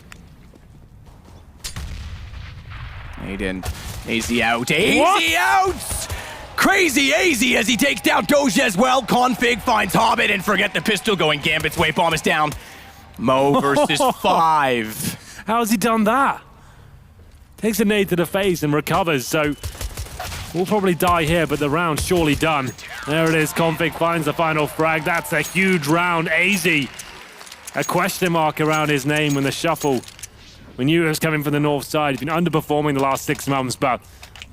S1: Aiden, AZ out, AZ out! Crazy AZ as he takes down Doja as well. Config finds Hobbit and forget the Pistol going Gambit's way. Bomb is down. Mo versus 5.
S2: How has he done that? Takes a nade to the face and recovers, so we'll probably die here, but the round's surely done. There it is, Config finds the final frag. That's a huge round. AZ, a question mark around his name when the shuffle. We knew it was coming from the north side. He's been underperforming the last 6 months, but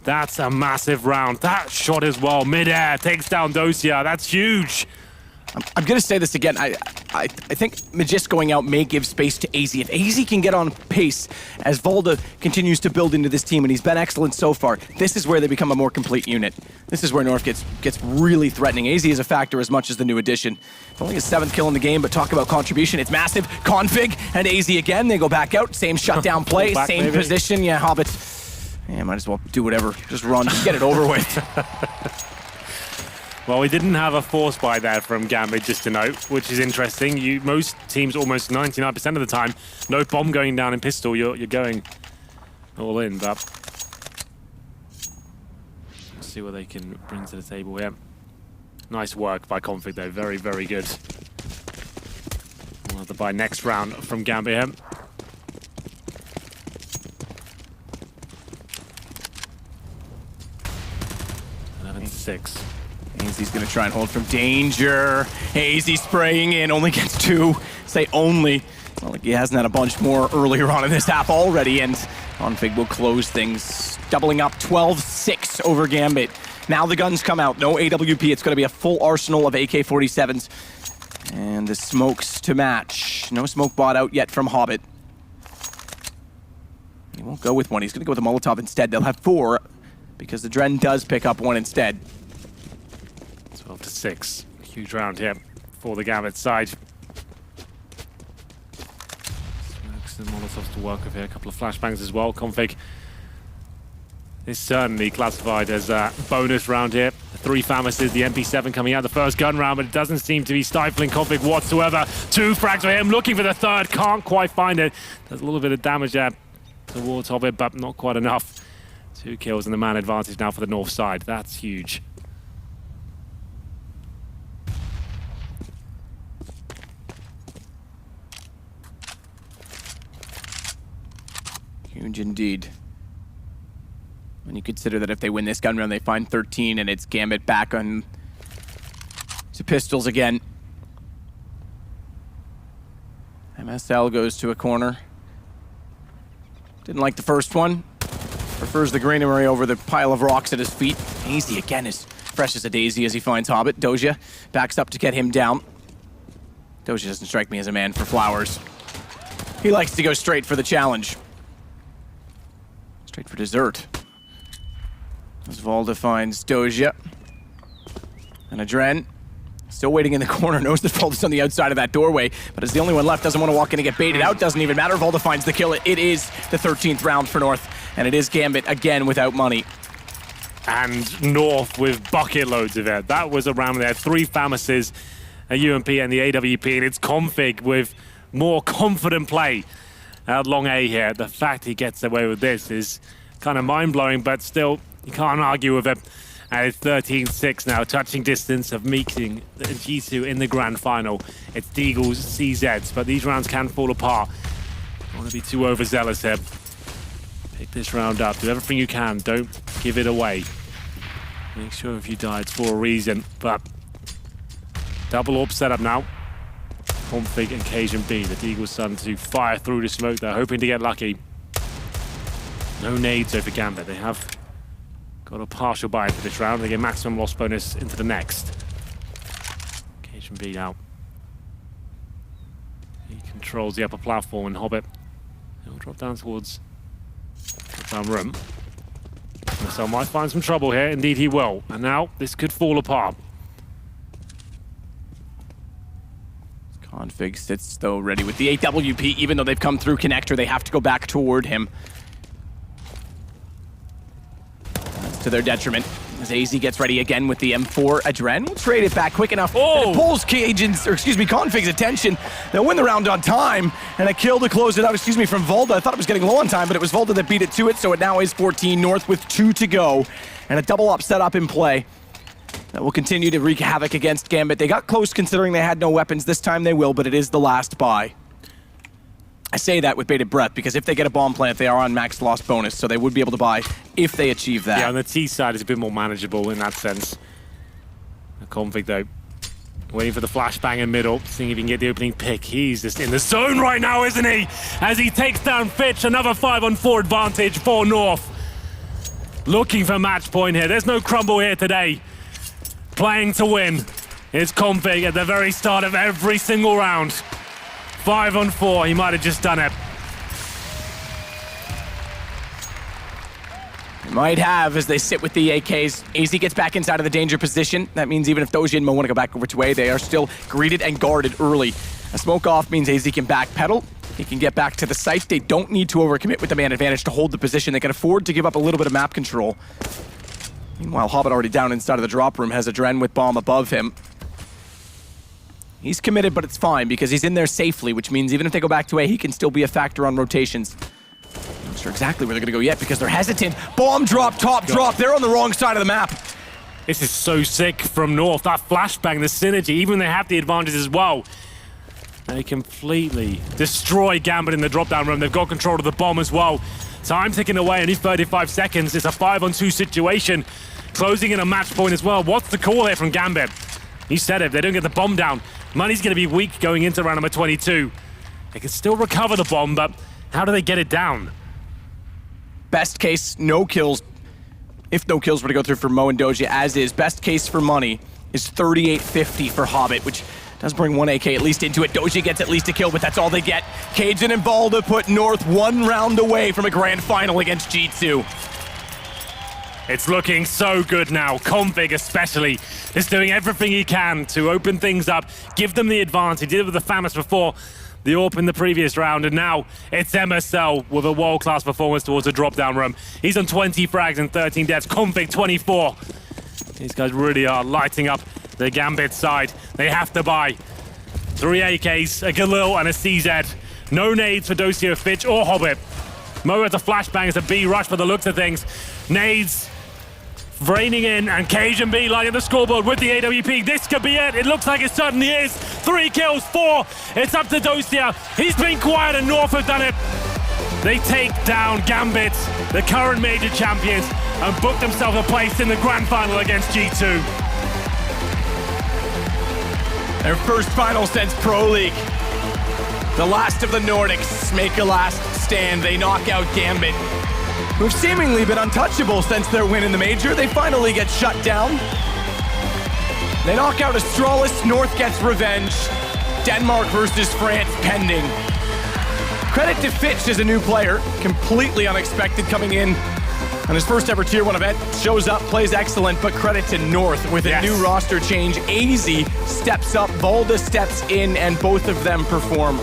S2: that's a massive round. That shot as well, mid-air, takes down Dosia. That's huge.
S1: I'm going to say this again. I think Magist going out may give space to AZ. If AZ can get on pace as Volda continues to build into this team, and he's been excellent so far, this is where they become a more complete unit. This is where North gets really threatening. AZ is a factor as much as the new addition. It's only his 7th kill in the game, but talk about contribution. It's massive. Config and AZ again. They go back out. Same shutdown play, same maybe. Position. Yeah, Hobbit. Yeah, might as well do whatever. Just run. Just get it over with.
S2: Well, we didn't have a force buy there from Gambit, just to note, which is interesting. Most teams, almost 99% of the time, no bomb going down in Pistol, you're going all in, but let's see what they can bring to the table here. Nice work by Config, though. Very, very good. We'll have the buy next round from Gambit here. Six.
S1: AZ's gonna try and hold from danger. AZ spraying in, only gets 2. Say only. It's not like he hasn't had a bunch more earlier on in this half already, and Config will close things, doubling up 12-6 over Gambit. Now the guns come out, no AWP, it's gonna be a full arsenal of AK-47s. And the smokes to match. No smoke bot out yet from Hobbit. He won't go with one, he's gonna go with a Molotov instead. They'll have 4, because the Dren does pick up 1 instead.
S2: 12-6. Huge round here for the Gambit side. Smokes and Molotovs to work with here. A couple of flashbangs as well. Config is certainly classified as a bonus round here. The 3 Famises, the MP7 coming out the first gun round, but it doesn't seem to be stifling Config whatsoever. 2 frags for him, looking for the 3rd, can't quite find it. Does a little bit of damage there towards Hobbit, but not quite enough. 2 kills and the man advantage now for the north side. That's huge.
S1: Huge indeed. When you consider that if they win this gun round, they find 13, and it's Gambit back on to pistols again. MSL goes to a corner. Didn't like the first one. Prefers the greenery over the pile of rocks at his feet. AZ again is fresh as a daisy as he finds Hobbit. Doja backs up to get him down. Doja doesn't strike me as a man for flowers. He likes to go straight for the challenge. Straight for dessert. As Valda finds Doja. And Adren, still waiting in the corner, knows that Valda's on the outside of that doorway, but is the only one left, doesn't want to walk in and get baited out, doesn't even matter. Valda finds the kill. It is the 13th round for North, and it is Gambit again without money.
S2: And North with bucket loads of it. That was a round where they had 3 Famises, a UMP and the AWP, and it's Config with more confident play at long A here. The fact he gets away with this is kind of mind-blowing, but still, you can't argue with it. And it's 13-6 now, touching distance of meeting G2 in the grand final. It's Deagle's CZs, but these rounds can fall apart. Don't want to be too overzealous here. Pick this round up, do everything you can, don't give it away. Make sure if you die, it's for a reason, but double AWP setup now. Config and Cajun B, the Deagle's starting to fire through the smoke. They're hoping to get lucky. No nades over Gambit. They have got a partial buy into this round. They get maximum loss bonus into the next. Cajun B now. He controls the upper platform, and Hobbit, he'll drop down towards the down room. So might find some trouble here. Indeed he will. And now this could fall apart.
S1: Config sits though ready with the AWP. Even though they've come through connector, they have to go back toward him. That's to their detriment. As AZ gets ready again with the M4. Adren will trade it back quick enough.
S2: Oh!
S1: It pulls Config's attention. They'll win the round on time. And a kill to close it out, from Valda. I thought it was getting low on time, but it was Valda that beat it to it. So it now is 14 North with 2 to go. And a double up setup in play. That will continue to wreak havoc against Gambit. They got close considering they had no weapons. This time they will, but it is the last buy. I say that with bated breath because if they get a bomb plant, they are on max loss bonus, so they would be able to buy if they achieve that.
S2: Yeah, on the T side is a bit more manageable in that sense. The Config though, waiting for the flashbang in middle, seeing if he can get the opening pick. He's just in the zone right now, isn't he? As he takes down Fitch, another 5-on-4 advantage for North. Looking for match point here. There's no crumble here today. Playing to win is Config at the very start of every single round. 5-on-4, he might have just done it.
S1: They might have as they sit with the AKs. AZ gets back inside of the danger position. That means even if Doja and Mo want to go back over to A, they are still greeted and guarded early. A smoke off means AZ can backpedal. He can get back to the site. They don't need to overcommit with the man advantage to hold the position. They can afford to give up a little bit of map control. Meanwhile, Hobbit already down inside of the drop room has Adren with bomb above him. He's committed, but it's fine because he's in there safely, which means even if they go back to A, he can still be a factor on rotations. Not sure exactly where they're gonna go yet because they're hesitant. Bomb drop, top drop, they're on the wrong side of the map.
S2: This is so sick from North. That flashbang, the synergy, even when they have the advantage as well. They completely destroy Gambit in the drop-down room. They've got control of the bomb as well. Time ticking away, only 35 seconds. It's a 5-on-2 situation. Closing in a match point as well. What's the call here from Gambit? You said it, if they don't get the bomb down, money's going to be weak going into round number 22. They can still recover the bomb, but how do they get it down?
S1: Best case, no kills. If no kills were to go through for Mo and Doja, as is. Best case for money is 38.50 for Hobbit, which does bring one AK at least into it. Doja gets at least a kill, but that's all they get. Cajun and Valda put North 1 round away from a grand final against G2.
S2: It's looking so good now. Config especially is doing everything he can to open things up, give them the advantage. He did it with the Famis before the AWP in the previous round, and now it's MSL with a world-class performance towards the drop-down room. He's on 20 frags and 13 deaths. Config 24. These guys really are lighting up the Gambit side. They have to buy 3 AKs, a Galil and a CZ. No nades for Dosia, Fitch or Hobbit. Mo at the flashbang as a B rush for the looks of things. Nades raining in, and Cajun B lighting the scoreboard with the AWP. This could be it. It looks like it certainly is. 3 kills, 4. It's up to Dosia. He's been quiet and North have done it. They take down Gambit, the current major champions, and book themselves a place in the grand final against G2.
S1: Their first final since Pro League. The last of the Nordics make a last stand. They knock out Gambit, who've seemingly been untouchable since their win in the major. They finally get shut down. They knock out Astralis. North gets revenge. Denmark versus France pending. Credit to Fitch as a new player, completely unexpected coming in on his first ever Tier 1 event. Shows up, plays excellent, but credit to North with a new roster change. AZ steps up, Valda steps in, and both of them perform,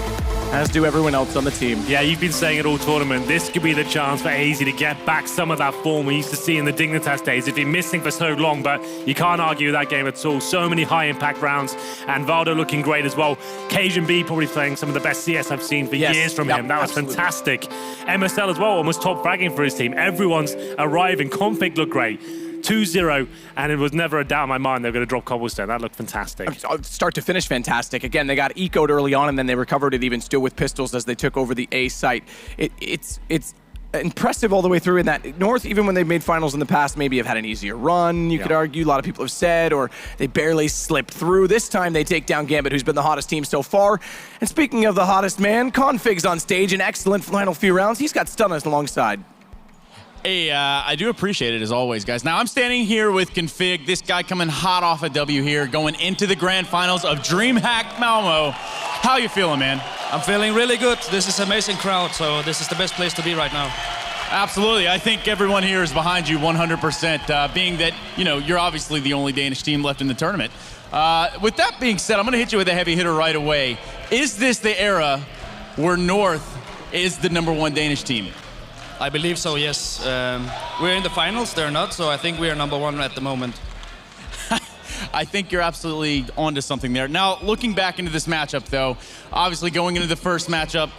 S1: as do everyone else on the team.
S2: Yeah, you've been saying it all tournament. This could be the chance for AZ to get back some of that form we used to see in the Dignitas days. It's been missing for so long, but you can't argue with that game at all. So many high-impact rounds, and Valdo looking great as well. Cajun B probably playing some of the best CS I've seen for years from him. That was fantastic. MSL as well, almost top fragging for his team. Everyone's arriving. Config looked great. 2-0, and it was never a doubt in my mind they were going to drop Cobblestone. That looked fantastic.
S1: Start to finish, fantastic. Again, they got ecoed early on, and then they recovered it even still with pistols as they took over the A site. It's impressive all the way through in that North, even when they've made finals in the past, maybe have had an easier run, you could argue. A lot of people have said, or they barely slipped through. This time they take down Gambit, who's been the hottest team so far. And speaking of the hottest man, Config's on stage, an excellent final few rounds. He's got Stunners alongside.
S3: Hey, I do appreciate it as always, guys. Now I'm standing here with Config, this guy coming hot off a W here, going into the grand finals of DreamHack Malmö. How you feeling, man?
S4: I'm feeling really good. This is an amazing crowd, so this is the best place to be right now.
S3: Absolutely. I think everyone here is behind you 100%, being that, you know, you're obviously the only Danish team left in the tournament. With that being said, I'm going to hit you with a heavy hitter right away. Is this the era where North is the #1 Danish team?
S4: I believe so, yes. We're in the finals, they're not, so I think we are #1 at the moment.
S3: I think you're absolutely onto something there. Now, looking back into this matchup, though, obviously going into the first matchup,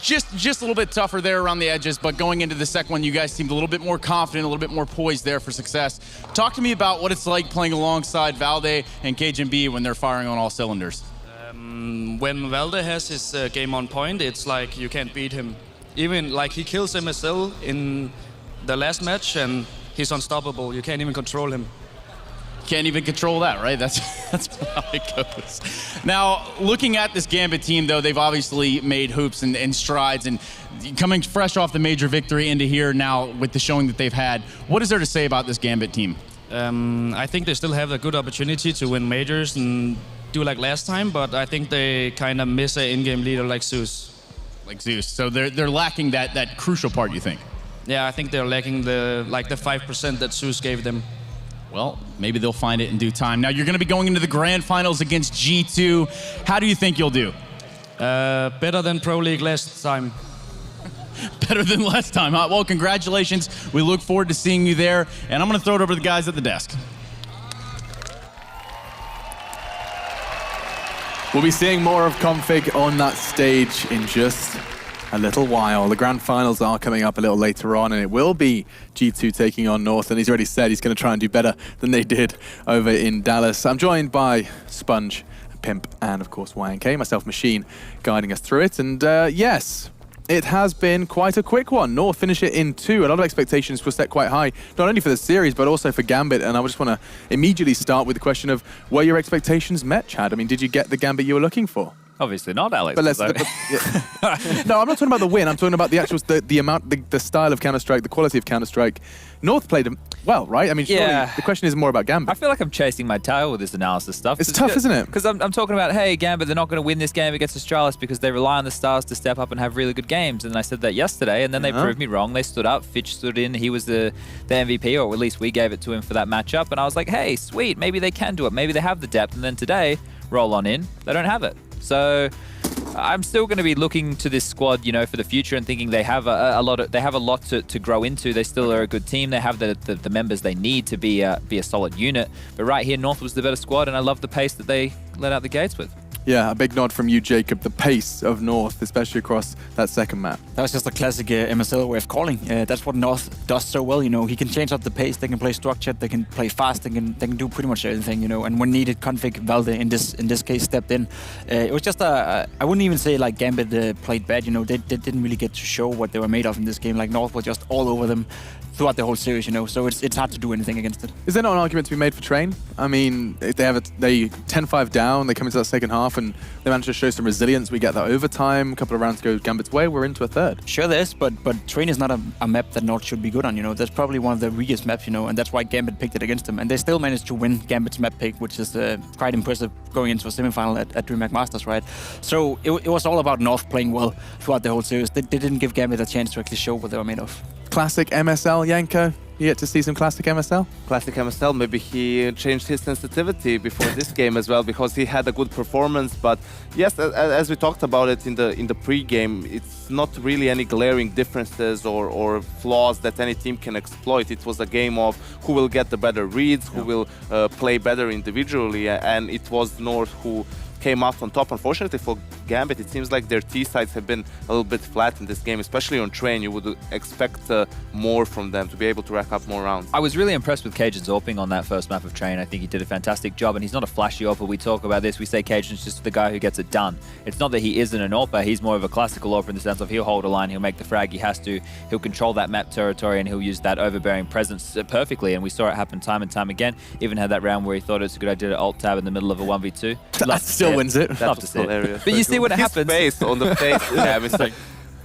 S3: just a little bit tougher there around the edges, but going into the second one, you guys seemed a little bit more confident, a little bit more poised there for success. Talk to me about what it's like playing alongside Valde and Cajun B when they're firing on all cylinders.
S4: When Valde has his game on point, it's like you can't beat him. Even like he kills MSL in the last match and he's unstoppable. You can't even control him.
S3: Can't even control that, right? That's how it goes. Now, looking at this Gambit team, though, they've obviously made hoops and strides, and coming fresh off the major victory into here now with the showing that they've had. What is there to say about this Gambit team?
S4: I think they still have a good opportunity to win majors and do like last time, but I think they kind of miss an in-game leader like Zeus.
S3: Like Zeus, so they're lacking that crucial part, you think?
S4: Yeah, I think they're lacking the 5% that Zeus gave them.
S3: Well, maybe they'll find it in due time. Now, you're going to be going into the grand finals against G2. How do you think you'll do?
S4: Better than Pro League last time.
S3: Better than last time, huh? Well, congratulations. We look forward to seeing you there, and I'm going to throw it over to the guys at the desk.
S5: We'll be seeing more of Config on that stage in just a little while. The grand finals are coming up a little later on, and it will be G2 taking on North, and he's already said he's going to try and do better than they did over in Dallas. I'm joined by Sponge, Pimp, and of course YNK, myself, Machine, guiding us through it. And yes, it has been quite a quick one. North finish it in 2. A lot of expectations were set quite high, not only for the series, but also for Gambit. And I just want to immediately start with the question of, were your expectations met, Chad? I mean, did you get the Gambit you were looking for?
S6: Obviously not, Alex.
S5: But let's, no, I'm not talking about the win. I'm talking about the actual, the amount, the style of Counter-Strike, the quality of Counter-Strike. North played well, right? I mean, surely the question is more about Gambit.
S6: I feel like I'm chasing my tail with this analysis stuff.
S5: It's tough, isn't it?
S6: Because I'm talking about, hey, Gambit, they're not going to win this game against Astralis because they rely on the stars to step up and have really good games. And I said that yesterday, and then they proved me wrong. They stood up. Fitch stood in. He was the MVP, or at least we gave it to him for that matchup. And I was like, hey, sweet, maybe they can do it. Maybe they have the depth. And then today, roll on in, they don't have it. So I'm still going to be looking to this squad, you know, for the future and thinking they have a lot to grow into. They still are a good team. They have the members they need to be a solid unit. But right here, North was the better squad, and I love the pace that they let out the gates with.
S5: Yeah, a big nod from you, Jacob. The pace of North, especially across that second map.
S7: That was just a classic MSL way of calling. That's what North does so well. You know, he can change up the pace. They can play structured. They can play fast. They can do pretty much everything. You know, and when needed, Config Valde in this case stepped in. It was just I wouldn't even say like Gambit played bad. You know, they didn't really get to show what they were made of in this game. Like North was just all over them. throughout the whole series, you know. So it's hard to do anything against it.
S5: Is there not an argument to be made for Train? I mean, if they 10-5 down, they come into that second half and they manage to show some resilience. We get that overtime, a couple of rounds go Gambit's way, we're into a third.
S7: Sure there is, but Train is not a map that North should be good on, you know. That's probably one of the weakest maps, you know, and that's why Gambit picked it against them. And they still managed to win Gambit's map pick, which is quite impressive going into a semifinal at DreamHack Masters, right? So it was all about North playing well throughout the whole series. They didn't give Gambit a chance to actually show what they were made of.
S5: Classic MSL, Janko? You get to see some classic MSL?
S8: Classic MSL, maybe he changed his sensitivity before this game as well, because he had a good performance. But yes, as we talked about it in the pre-game, it's not really any glaring differences or flaws that any team can exploit. It was a game of who will get the better reads, who will play better individually, and it was North who came out on top. Unfortunately for Gambit, it seems like their T-sides have been a little bit flat in this game, especially on Train. You would expect more from them to be able to rack up more rounds.
S6: I was really impressed with Cajun's AWPing on that first map of Train. I think he did a fantastic job, and he's not a flashy AWPer. We talk about this, we say Cajun's just the guy who gets it done. It's not that he isn't an AWPer, he's more of a classical AWPer in the sense of he'll hold a line, he'll make the frag he has to, he'll control that map territory, and he'll use that overbearing presence perfectly, and we saw it happen time and time again. Even had that round where he thought it was a good idea to alt tab in the middle of a 1v2.
S5: That still wins it.
S6: Love to see
S8: hilarious.
S6: it. But you see what happens.
S8: Face on the face, yeah, it's like,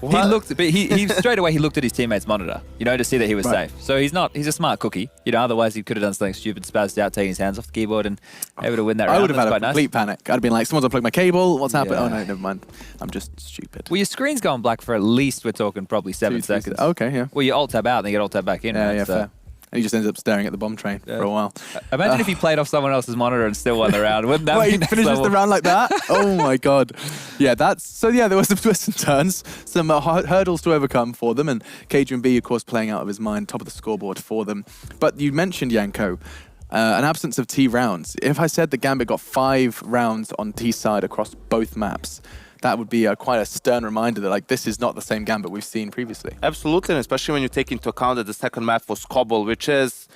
S6: He looked, but he straight away he looked at his teammate's monitor, you know, to see that he was safe. So he's a smart cookie, you know. Otherwise he could have done something stupid, spazzed out, taking his hands off the keyboard, and able to win that round.
S5: I would have had a
S6: quite
S5: complete panic. I'd have been like, someone's unplugged my cable. What's happening?
S6: Yeah.
S5: Oh no, never mind. I'm just stupid.
S6: Well, your screen's going black for at least, we're talking probably 7 seconds.
S5: Okay, yeah.
S6: Well, you alt tab out, and then you get alt tab back in.
S5: Yeah,
S6: right?
S5: yeah,
S6: So-
S5: fair. And he just ends up staring at the bomb train for a while.
S6: Imagine if he played off someone else's monitor and still won the round. Wouldn't that
S5: Wait,
S6: be
S5: he
S6: next
S5: finishes
S6: level?
S5: the round like that? Oh my god. Yeah, there were some twists and turns, some hurdles to overcome for them, and Cajun B, of course, playing out of his mind, top of the scoreboard for them. But you mentioned, Janko, an absence of T rounds. If I said that Gambit got 5 rounds on T side across both maps, that would be quite a stern reminder that like this is not the same Gambit we've seen previously.
S8: Absolutely, and especially when you take into account that the second map was Cobble, which is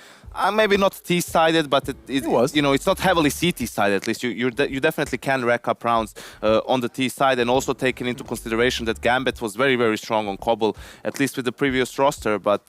S8: maybe not T-sided, but it was. You know, it's not heavily CT-sided. At least you definitely can rack up rounds on the T side, and also taking into consideration that Gambit was very, very strong on Cobble, at least with the previous roster. But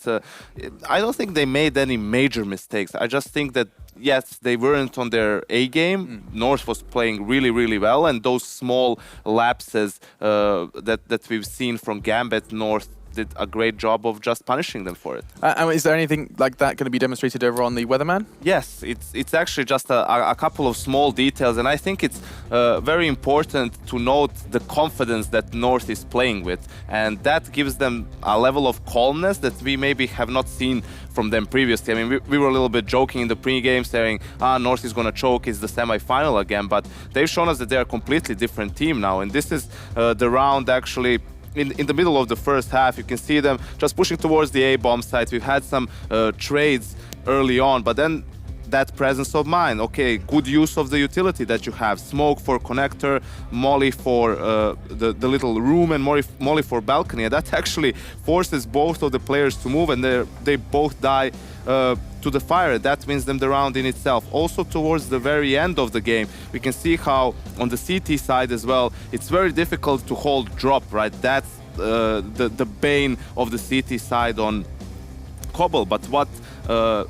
S8: I don't think they made any major mistakes. I just think that yes, they weren't on their A game. North was playing really, really well, and those small lapses that we've seen from Gambit, North did a great job of just punishing them for it.
S5: Is there anything like that going to be demonstrated over on the Weatherman?
S8: Yes, it's actually just a couple of small details, and I think it's very important to note the confidence that North is playing with, and that gives them a level of calmness that we maybe have not seen from them previously. I mean, we were a little bit joking in the pre-game, saying, North is going to choke, it's the semi-final again, but they've shown us that they're a completely different team now, and this is the round actually. In the middle of the first half, you can see them just pushing towards the A-bomb site. We've had some trades early on, but then that presence of mind, okay, good use of the utility that you have. Smoke for connector, molly for the little room, and molly for balcony. And that actually forces both of the players to move, and they both die to the fire. That wins them the round in itself. Also towards the very end of the game, we can see how on the CT side as well, it's very difficult to hold drop, right? That's the bane of the CT side on Cobble. But what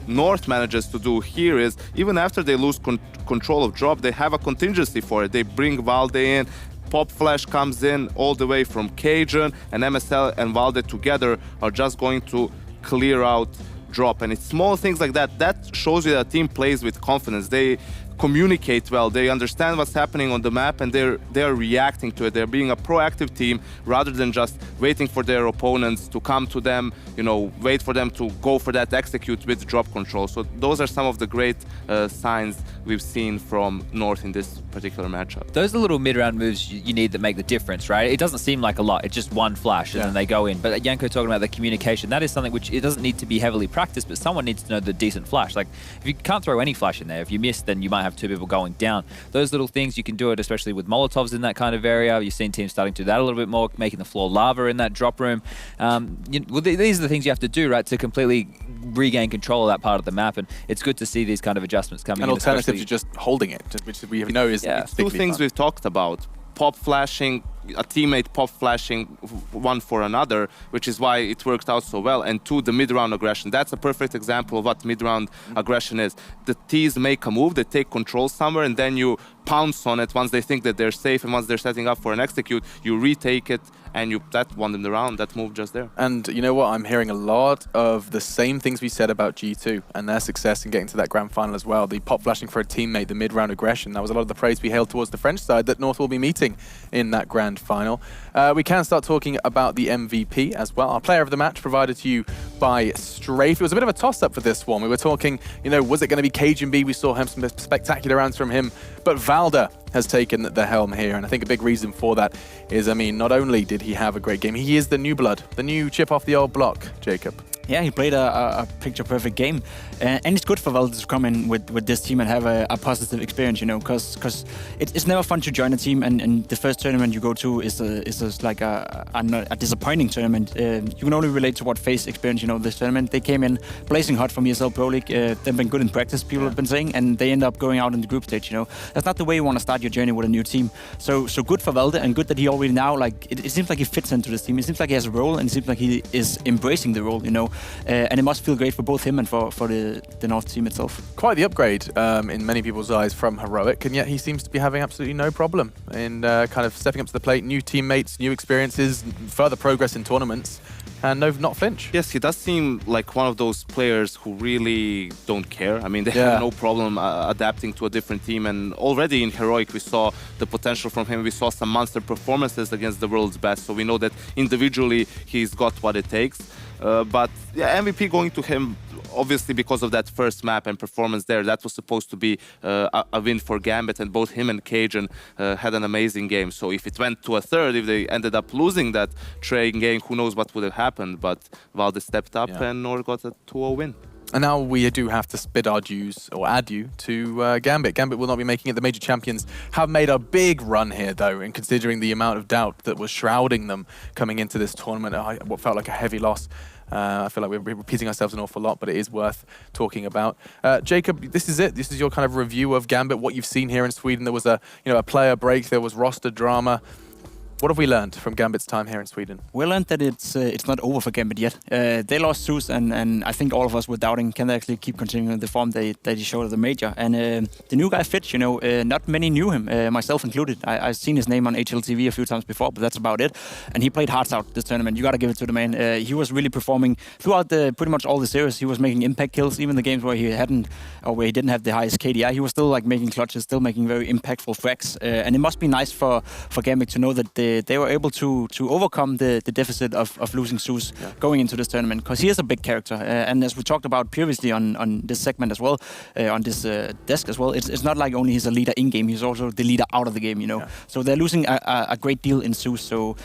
S8: North manages to do here is, even after they lose control of drop, they have a contingency for it. They bring Valde in, Pop Flash comes in all the way from Cajun, and MSL and Valde together are just going to clear out drop. And it's small things like that that shows you that a team plays with confidence. They communicate well, they understand what's happening on the map, and they're reacting to it. They're being a proactive team rather than just waiting for their opponents to come to them, you know, wait for them to go for that execute with drop control. So those are some of the great signs we've seen from North in this particular matchup.
S6: Those are the little mid-round moves you need that make the difference, right? It doesn't seem like a lot. It's just one flash and then they go in. But Janko talking about the communication, that is something which it doesn't need to be heavily practiced, but someone needs to know the decent flash. Like, if you can't throw any flash in there, if you miss, then you might have 2 people going down. Those little things, you can do it, especially with Molotovs in that kind of area. You've seen teams starting to do that a little bit more, making the floor lava in that drop room. These are the things you have to do, right, to completely regain control of that part of the map, and it's good to see these kind of adjustments coming in.
S5: An alternative to just holding it, which we know is
S8: two things we've talked about. Pop flashing a teammate pop flashing one for another, which is why it worked out so well. And two, the mid-round aggression. That's a perfect example of what mid-round aggression is. The T's make a move, they take control somewhere, and then you pounce on it once they think that they're safe, and once they're setting up for an execute, you retake it, and that won them the round, that move just there.
S5: And you know what? I'm hearing a lot of the same things we said about G2 and their success in getting to that grand final as well. The pop flashing for a teammate, the mid-round aggression. That was a lot of the praise we hailed towards the French side that North will be meeting in that grand final. We can start talking about the MVP as well. Our player of the match provided to you by Strafe. It was a bit of a toss-up for this one. We were talking, you know, was it going to be Cajun B? We saw some spectacular rounds from him, but Valda has taken the helm here, and I think a big reason for that is, I mean, not only did he have a great game, he is the new blood, the new chip off the old block, Jacob.
S7: Yeah, he played a picture-perfect game. And it's good for Valde to come in with this team and have a positive experience, you know, because it's never fun to join a team, and the first tournament you go to is like a disappointing tournament. You can only relate to what FaZe experienced, you know, this tournament. They came in blazing hot from ESL Pro League. They've been good in practice, people have been saying, and they end up going out in the group stage, you know. That's not the way you want to start your journey with a new team. So good for Valde, and good that he already now, like, it seems like he fits into this team. It seems like he has a role, and it seems like he is embracing the role, you know. And it must feel great for both him and for the North team itself.
S5: Quite the upgrade in many people's eyes from Heroic, and yet he seems to be having absolutely no problem in kind of stepping up to the plate, new teammates, new experiences, further progress in tournaments, and not flinch.
S8: Yes, he does seem like one of those players who really don't care. I mean, they have no problem adapting to a different team, and already in Heroic we saw the potential from him. We saw some monster performances against the world's best, so we know that individually he's got what it takes. But yeah, MVP going to him, obviously because of that first map and performance there. That was supposed to be a win for Gambit, and both him and Cajun had an amazing game. So if it went to a third, if they ended up losing that training game, who knows what would have happened. But Valde stepped up and Nor got a 2-0 win.
S5: And now we do have to spit our dues, or add you, to Gambit. Gambit will not be making it. The major champions have made a big run here, though, and considering the amount of doubt that was shrouding them coming into this tournament, what felt like a heavy loss. I feel like we're repeating ourselves an awful lot, but it is worth talking about. Jacob, this is it. This is your kind of review of Gambit, what you've seen here in Sweden. There was a player break, there was roster drama. What have we learned from Gambit's time here in Sweden?
S7: We learned that it's not over for Gambit yet. They lost Zeus, and I think all of us were doubting, can they actually keep continuing the form that he showed at the major? And the new guy Fitch, you know, not many knew him, myself included. I've seen his name on HLTV a few times before, but that's about it. And he played hearts out this tournament. You got to give it to the man. He was really performing throughout pretty much all the series. He was making impact kills, even the games where he didn't have the highest KDI. He was still like making clutches, still making very impactful frags. And it must be nice for Gambit to know that they were able to overcome the deficit of losing Zeus going into this tournament, because he is a big character. And as we talked about previously on this segment as well, on this desk as well, it's not like only he's a leader in-game, he's also the leader out of the game, you know. So they're losing a great deal in Zeus. So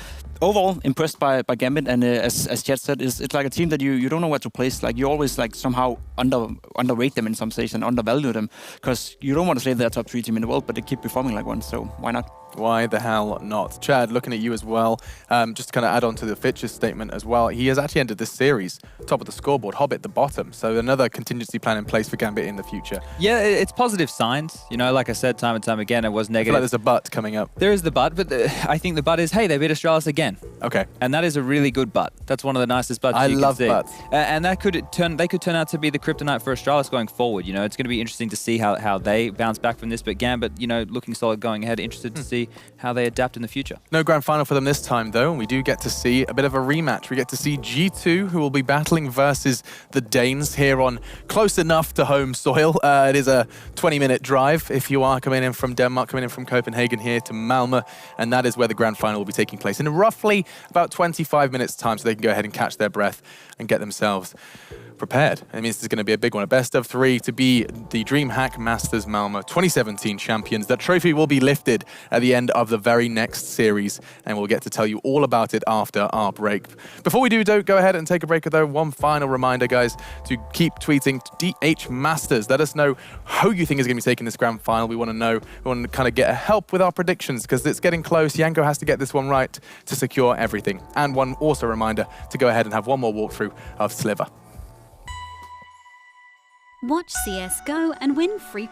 S7: overall, impressed by Gambit, and as Chad said, it's like a team that you don't know where to place. Like, you always like somehow underrate them in some stages and undervalue them, because you don't want to say they're a top 3 team in the world, but they keep performing like one, so why not?
S5: Why the hell not? Chad, looking at you as well, just to kind of add on to the Fitch's statement as well, he has actually ended this series top of the scoreboard, Hobbit the bottom, so another contingency plan in place for Gambit in the future.
S6: Yeah, it's positive signs. You know, like I said time and time again, it was
S5: I
S6: negative.
S5: feel like there's a but coming up.
S6: There is the but, but I think the but is, hey, they beat Astralis again.
S5: Okay.
S6: And that is a really good but. That's one of the nicest buts you can see. I love buts. And they could turn out to be the kryptonite for Astralis going forward. You know, it's going to be interesting to see how they bounce back from this. But Gambit, you know, looking solid going ahead. Interested to see how they adapt in the future.
S5: No grand final for them this time, though, and we do get to see a bit of a rematch. We get to see G2, who will be battling versus the Danes here on close enough to home soil. It is a 20-minute drive if you are coming in from Denmark, coming in from Copenhagen here to Malmö, and that is where the grand final will be taking place in roughly about 25 minutes' time, so they can go ahead and catch their breath and get themselves prepared. It means there's going to be a big one, a best of 3 to be the DreamHack Masters Malmö 2017 champions. That trophy will be lifted at the end of the very next series, and we'll get to tell you all about it after our break. Before we do go ahead and take a break, though, one final reminder, guys, to keep tweeting DH Masters. Let us know who you think is going to be taking this grand final. We want to know, we want to kind of get help with our predictions, because it's getting close. Yanko has to get this one right to secure everything. And one also reminder to go ahead and have one more walkthrough of Sliver.
S9: Watch CS:GO and win free